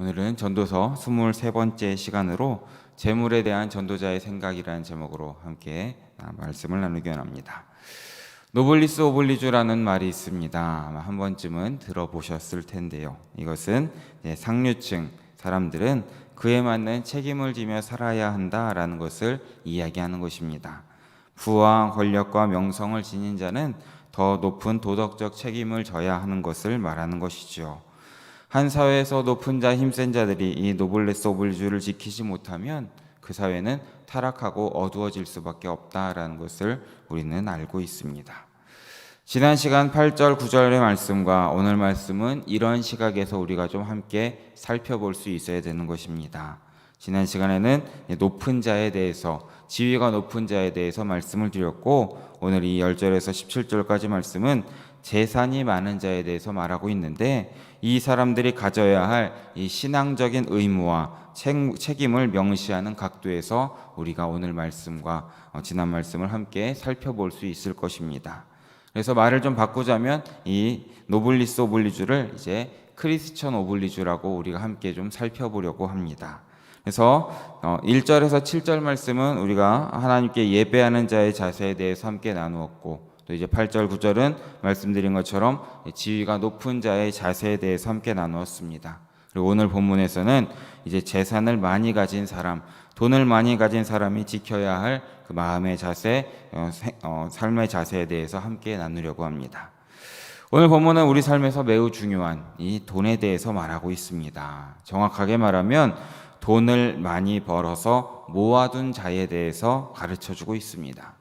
오늘은 전도서 23번째 시간으로 재물에 대한 전도자의 생각이라는 제목으로 함께 말씀을 나누기 원합니다. 노블리스 오블리주라는 말이 있습니다. 아마 한 번쯤은 들어보셨을 텐데요. 이것은 상류층 사람들은 그에 맞는 책임을 지며 살아야 한다라는 것을 이야기하는 것입니다. 부와 권력과 명성을 지닌 자는 더 높은 도덕적 책임을 져야 하는 것을 말하는 것이죠. 한 사회에서 높은 자, 힘센 자들이 이 노블레스 오블리주를 지키지 못하면 그 사회는 타락하고 어두워질 수밖에 없다라는 것을 우리는 알고 있습니다. 지난 시간 8절, 9절의 말씀과 오늘 말씀은 이런 시각에서 우리가 좀 함께 살펴볼 수 있어야 되는 것입니다. 지난 시간에는 높은 자에 대해서, 지위가 높은 자에 대해서 말씀을 드렸고, 오늘 이 10절에서 17절까지 말씀은 재산이 많은 자에 대해서 말하고 있는데, 이 사람들이 가져야 할 이 신앙적인 의무와 책임을 명시하는 각도에서 우리가 오늘 말씀과 지난 말씀을 함께 살펴볼 수 있을 것입니다. 그래서 말을 좀 바꾸자면 이 노블리스 오블리주를 이제 크리스천 오블리주라고 우리가 함께 좀 살펴보려고 합니다. 그래서 1절에서 7절 말씀은 우리가 하나님께 예배하는 자의 자세에 대해서 함께 나누었고, 또 이제 8절, 9절은 말씀드린 것처럼 지위가 높은 자의 자세에 대해서 함께 나누었습니다. 그리고 오늘 본문에서는 이제 재산을 많이 가진 사람, 돈을 많이 가진 사람이 지켜야 할 그 마음의 자세, 삶의 자세에 대해서 함께 나누려고 합니다. 오늘 본문은 우리 삶에서 매우 중요한 이 돈에 대해서 말하고 있습니다. 정확하게 말하면 돈을 많이 벌어서 모아둔 자에 대해서 가르쳐주고 있습니다.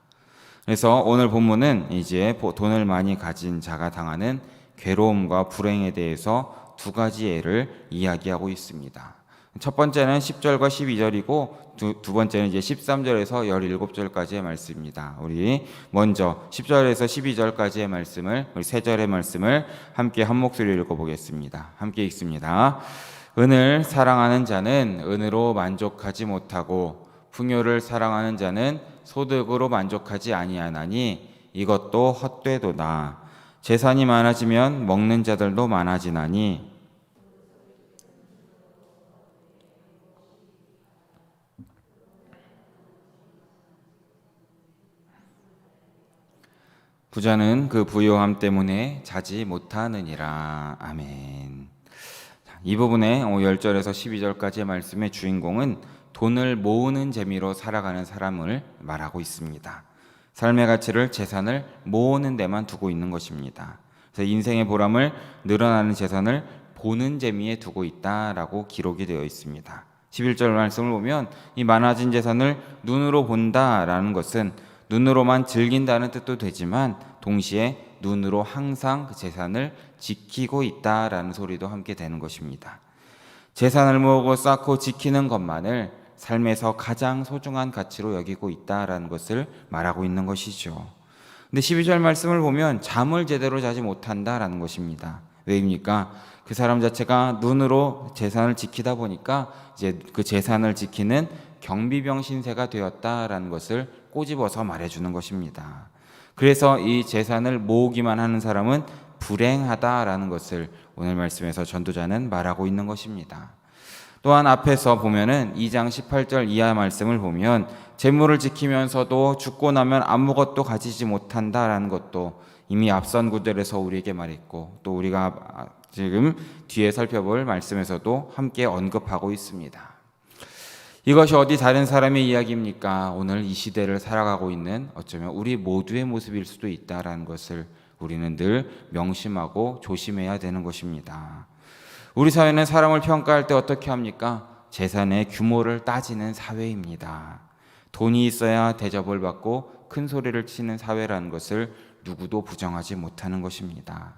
그래서 오늘 본문은 이제 돈을 많이 가진 자가 당하는 괴로움과 불행에 대해서 두 가지 예를 이야기하고 있습니다. 첫 번째는 10절과 12절이고 두 번째는 이제 13절에서 17절까지의 말씀입니다. 우리 먼저 10절에서 12절까지의 말씀을, 우리 세 절의 말씀을 함께 한 목소리로 읽어보겠습니다. 함께 읽습니다. 은을 사랑하는 자는 은으로 만족하지 못하고 풍요를 사랑하는 자는 소득으로 만족하지 아니하나니 이것도 헛되도다. 재산이 많아지면 먹는 자들도 많아지나니 부자는 그 부요함 때문에 자지 못하느니라. 아멘. 이 부분의 10절에서 12절까지의 말씀의 주인공은 돈을 모으는 재미로 살아가는 사람을 말하고 있습니다. 삶의 가치를, 재산을 모으는 데만 두고 있는 것입니다. 그래서 인생의 보람을, 늘어나는 재산을 보는 재미에 두고 있다라고 기록이 되어 있습니다. 11절 말씀을 보면 이 많아진 재산을 눈으로 본다라는 것은 눈으로만 즐긴다는 뜻도 되지만 동시에 눈으로 항상 그 재산을 지키고 있다라는 소리도 함께 되는 것입니다. 재산을 모으고 쌓고 지키는 것만을 삶에서 가장 소중한 가치로 여기고 있다라는 것을 말하고 있는 것이죠. 근데 12절 말씀을 보면 잠을 제대로 자지 못한다라는 것입니다. 왜입니까? 그 사람 자체가 눈으로 재산을 지키다 보니까 이제 그 재산을 지키는 경비병 신세가 되었다라는 것을 꼬집어서 말해주는 것입니다. 그래서 이 재산을 모으기만 하는 사람은 불행하다라는 것을 오늘 말씀에서 전도자는 말하고 있는 것입니다. 또한 앞에서 보면은 2장 18절 이하 말씀을 보면 재물을 지키면서도 죽고 나면 아무것도 가지지 못한다라는 것도 이미 앞선 구절에서 우리에게 말했고, 또 우리가 지금 뒤에 살펴볼 말씀에서도 함께 언급하고 있습니다. 이것이 어디 다른 사람의 이야기입니까? 오늘 이 시대를 살아가고 있는 어쩌면 우리 모두의 모습일 수도 있다라는 것을 우리는 늘 명심하고 조심해야 되는 것입니다. 우리 사회는 사람을 평가할 때 어떻게 합니까? 재산의 규모를 따지는 사회입니다. 돈이 있어야 대접을 받고 큰 소리를 치는 사회라는 것을 누구도 부정하지 못하는 것입니다.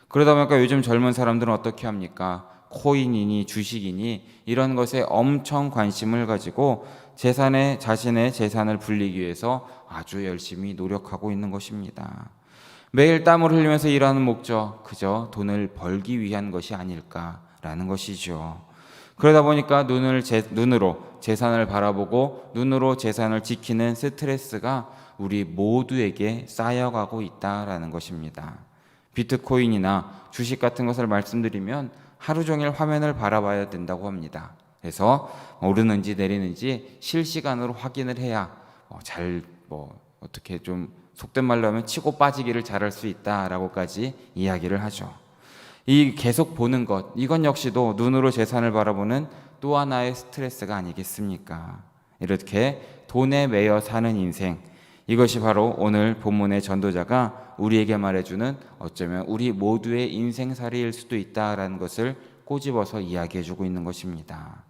그러다 보니까 요즘 젊은 사람들은 어떻게 합니까? 코인이니 주식이니 이런 것에 엄청 관심을 가지고 자신의 재산을 불리기 위해서 아주 열심히 노력하고 있는 것입니다. 매일 땀을 흘리면서 일하는 목적, 그저 돈을 벌기 위한 것이 아닐까라는 것이죠. 그러다 보니까 눈으로 재산을 바라보고 눈으로 재산을 지키는 스트레스가 우리 모두에게 쌓여가고 있다라는 것입니다. 비트코인이나 주식 같은 것을 말씀드리면 하루 종일 화면을 바라봐야 된다고 합니다. 그래서 오르는지 내리는지 실시간으로 확인을 해야 어떻게 좀 속된 말로 하면 치고 빠지기를 잘할 수 있다라고까지 이야기를 하죠. 이 계속 보는 것, 이건 역시도 눈으로 재산을 바라보는 또 하나의 스트레스가 아니겠습니까? 이렇게 돈에 매여 사는 인생, 이것이 바로 오늘 본문의 전도자가 우리에게 말해주는 어쩌면 우리 모두의 인생살이일 수도 있다라는 것을 꼬집어서 이야기해주고 있는 것입니다.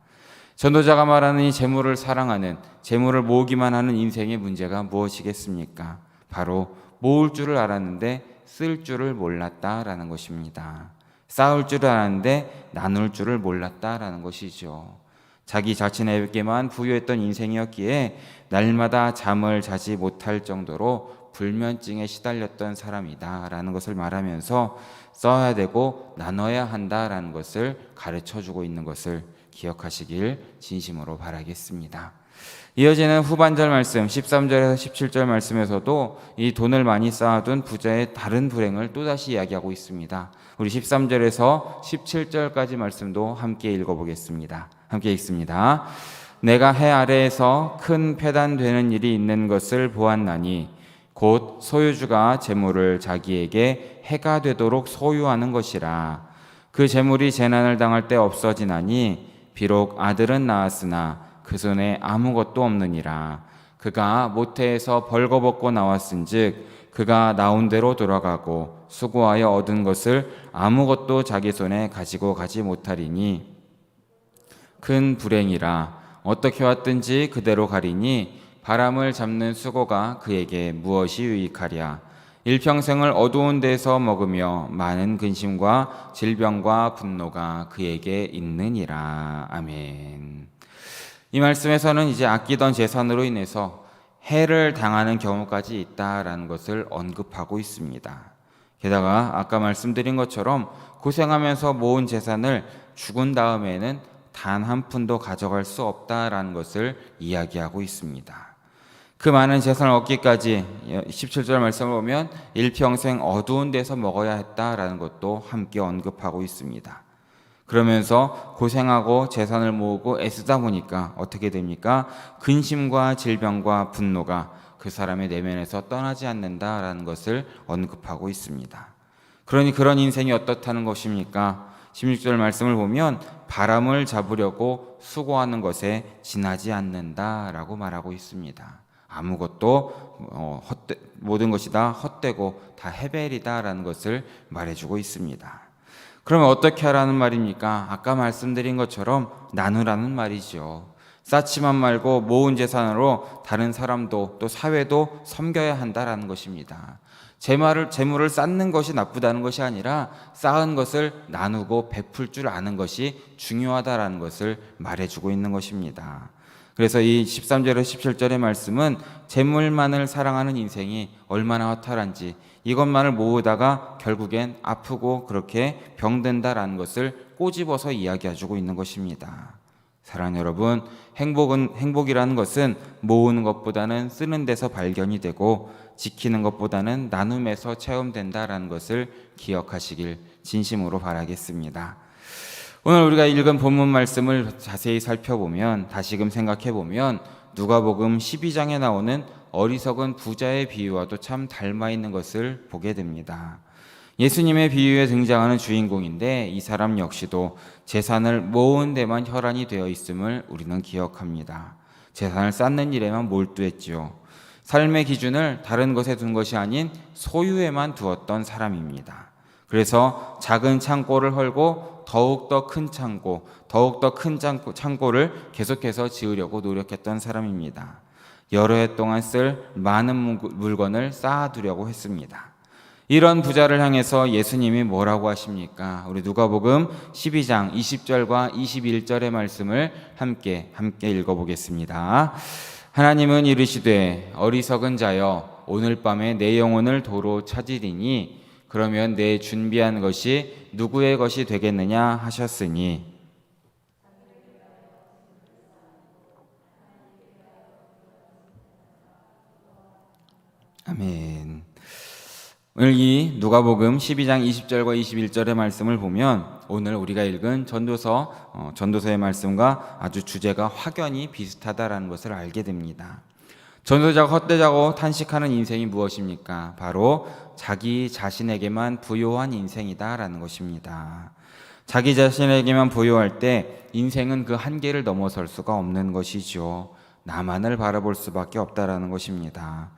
전도자가 말하는 이 재물을 사랑하는, 재물을 모으기만 하는 인생의 문제가 무엇이겠습니까? 바로 모을 줄을 알았는데 쓸 줄을 몰랐다라는 것입니다. 쌓을 줄을 알았는데 나눌 줄을 몰랐다라는 것이죠. 자기 자신에게만 부유했던 인생이었기에 날마다 잠을 자지 못할 정도로 불면증에 시달렸던 사람이다라는 것을 말하면서 써야 되고 나눠야 한다라는 것을 가르쳐주고 있는 것을 기억하시길 진심으로 바라겠습니다. 이어지는 후반절 말씀 13절에서 17절 말씀에서도 이 돈을 많이 쌓아둔 부자의 다른 불행을 또다시 이야기하고 있습니다. 우리 13절에서 17절까지 말씀도 함께 읽어보겠습니다. 함께 읽습니다. 내가 해 아래에서 큰 패단되는 일이 있는 것을 보았나니 곧 소유주가 재물을 자기에게 해가 되도록 소유하는 것이라. 그 재물이 재난을 당할 때 없어지나니 비록 아들은 낳았으나 그 손에 아무것도 없느니라. 그가 모태에서 벌거벗고 나왔은즉 그가 나온 대로 돌아가고 수고하여 얻은 것을 아무것도 자기 손에 가지고 가지 못하리니 큰 불행이라. 어떻게 왔든지 그대로 가리니 바람을 잡는 수고가 그에게 무엇이 유익하랴. 일평생을 어두운 데서 먹으며 많은 근심과 질병과 분노가 그에게 있느니라. 아멘. 이 말씀에서는 이제 아끼던 재산으로 인해서 해를 당하는 경우까지 있다라는 것을 언급하고 있습니다. 게다가 아까 말씀드린 것처럼 고생하면서 모은 재산을 죽은 다음에는 단 한 푼도 가져갈 수 없다라는 것을 이야기하고 있습니다. 그 많은 재산을 얻기까지 17절 말씀을 보면 일평생 어두운 데서 먹어야 했다라는 것도 함께 언급하고 있습니다. 그러면서 고생하고 재산을 모으고 애쓰다 보니까 어떻게 됩니까? 근심과 질병과 분노가 그 사람의 내면에서 떠나지 않는다라는 것을 언급하고 있습니다. 그러니 그런 인생이 어떻다는 것입니까? 16절 말씀을 보면 바람을 잡으려고 수고하는 것에 지나지 않는다라고 말하고 있습니다. 아무것도 모든 것이 다 헛되고 다 해벨이다라는 것을 말해주고 있습니다. 그러면 어떻게 하라는 말입니까? 아까 말씀드린 것처럼 나누라는 말이죠. 쌓지만 말고 모은 재산으로 다른 사람도 또 사회도 섬겨야 한다라는 것입니다. 재물을 쌓는 것이 나쁘다는 것이 아니라 쌓은 것을 나누고 베풀 줄 아는 것이 중요하다라는 것을 말해주고 있는 것입니다. 그래서 이 13절에서 17절의 말씀은 재물만을 사랑하는 인생이 얼마나 허탈한지, 이것만을 모으다가 결국엔 아프고 그렇게 병든다라는 것을 꼬집어서 이야기해주고 있는 것입니다. 사랑하는 여러분, 행복이라는 것은 모으는 것보다는 쓰는 데서 발견이 되고 지키는 것보다는 나눔에서 체험된다라는 것을 기억하시길 진심으로 바라겠습니다. 오늘 우리가 읽은 본문 말씀을 자세히 살펴보면, 다시금 생각해보면 누가복음 12장에 나오는 어리석은 부자의 비유와도 참 닮아 있는 것을 보게 됩니다. 예수님의 비유에 등장하는 주인공인데 이 사람 역시도 재산을 모은 데만 혈안이 되어 있음을 우리는 기억합니다. 재산을 쌓는 일에만 몰두했지요. 삶의 기준을 다른 것에 둔 것이 아닌 소유에만 두었던 사람입니다. 그래서 작은 창고를 헐고 더욱더 큰 창고, 더욱더 큰 창고를 계속해서 지으려고 노력했던 사람입니다. 여러 해 동안 쓸 많은 물건을 쌓아두려고 했습니다. 이런 부자를 향해서 예수님이 뭐라고 하십니까? 우리 누가복음 12장 20절과 21절의 말씀을 함께 읽어보겠습니다. 하나님은 이르시되 어리석은 자여 오늘 밤에 내 영혼을 도로 찾으리니 그러면 내 준비한 것이 누구의 것이 되겠느냐 하셨으니. 아멘. 오늘 이 누가복음 12장 20절과 21절의 말씀을 보면 오늘 우리가 읽은 전도서의 말씀과 아주 주제가 확연히 비슷하다라는 것을 알게 됩니다. 전도자가 헛되자고 탄식하는 인생이 무엇입니까? 바로 자기 자신에게만 부요한 인생이다라는 것입니다. 자기 자신에게만 부요할 때 인생은 그 한계를 넘어설 수가 없는 것이죠. 나만을 바라볼 수밖에 없다라는 것입니다.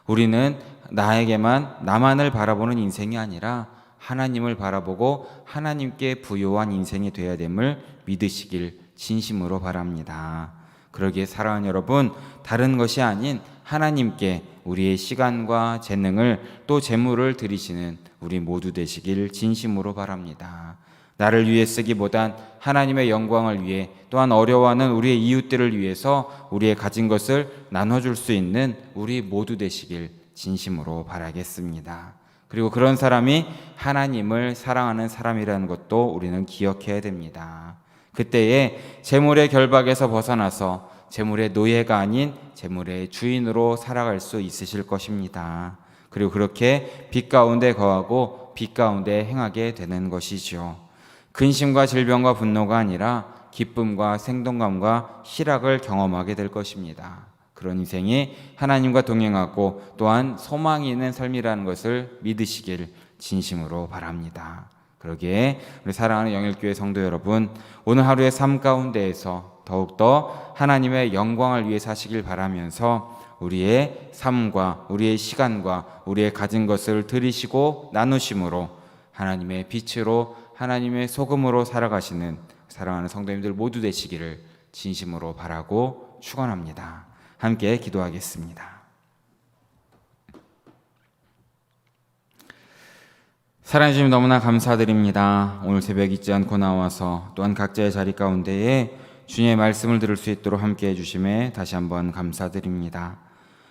우리는 나만을 바라보는 인생이 아니라 하나님을 바라보고 하나님께 부요한 인생이 되어야 됨을 믿으시길 진심으로 바랍니다. 그러기에 사랑하는 여러분, 다른 것이 아닌 하나님께 우리의 시간과 재능을 또 재물을 드리시는 우리 모두 되시길 진심으로 바랍니다. 나를 위해 쓰기보단 하나님의 영광을 위해, 또한 어려워하는 우리의 이웃들을 위해서 우리의 가진 것을 나눠줄 수 있는 우리 모두 되시길 진심으로 바라겠습니다. 그리고 그런 사람이 하나님을 사랑하는 사람이라는 것도 우리는 기억해야 됩니다. 그때에 재물의 결박에서 벗어나서 재물의 노예가 아닌 재물의 주인으로 살아갈 수 있으실 것입니다. 그리고 그렇게 빛 가운데 거하고 빛 가운데 행하게 되는 것이죠. 근심과 질병과 분노가 아니라 기쁨과 생동감과 희락을 경험하게 될 것입니다. 그런 인생이 하나님과 동행하고 또한 소망이 있는 삶이라는 것을 믿으시길 진심으로 바랍니다. 그러기에 우리 사랑하는 영일교회 성도 여러분, 오늘 하루의 삶 가운데에서 더욱더 하나님의 영광을 위해 사시길 바라면서 우리의 삶과 우리의 시간과 우리의 가진 것을 드리시고 나누심으로 하나님의 빛으로 하나님의 소금으로 살아가시는 사랑하는 성도님들 모두 되시기를 진심으로 바라고 축원합니다. 함께 기도하겠습니다. 사랑해 주님 너무나 감사드립니다. 오늘 새벽 잊지 않고 나와서 또한 각자의 자리 가운데에 주님의 말씀을 들을 수 있도록 함께 해주심에 다시 한번 감사드립니다.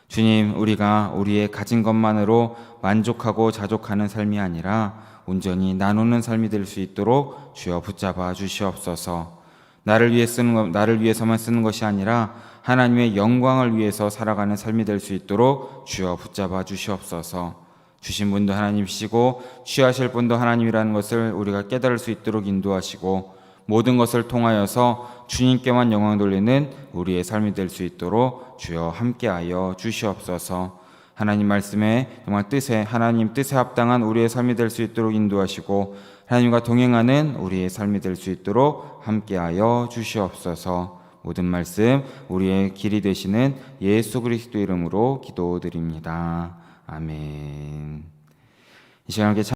주님, 우리가 우리의 가진 것만으로 만족하고 자족하는 삶이 아니라 온전히 나누는 삶이 될 수 있도록 주여 붙잡아 주시옵소서. 나를 위해서만 쓰는 것이 아니라 하나님의 영광을 위해서 살아가는 삶이 될 수 있도록 주여 붙잡아 주시옵소서. 주신 분도 하나님이시고 취하실 분도 하나님이라는 것을 우리가 깨달을 수 있도록 인도하시고 모든 것을 통하여서 주님께만 영광 돌리는 우리의 삶이 될 수 있도록 주여 함께하여 주시옵소서. 하나님 말씀에 정말 하나님 뜻에 합당한 우리의 삶이 될 수 있도록 인도하시고 하나님과 동행하는 우리의 삶이 될 수 있도록 함께하여 주시옵소서. 모든 말씀 우리의 길이 되시는 예수 그리스도 이름으로 기도드립니다. 아멘. 이 시간 함께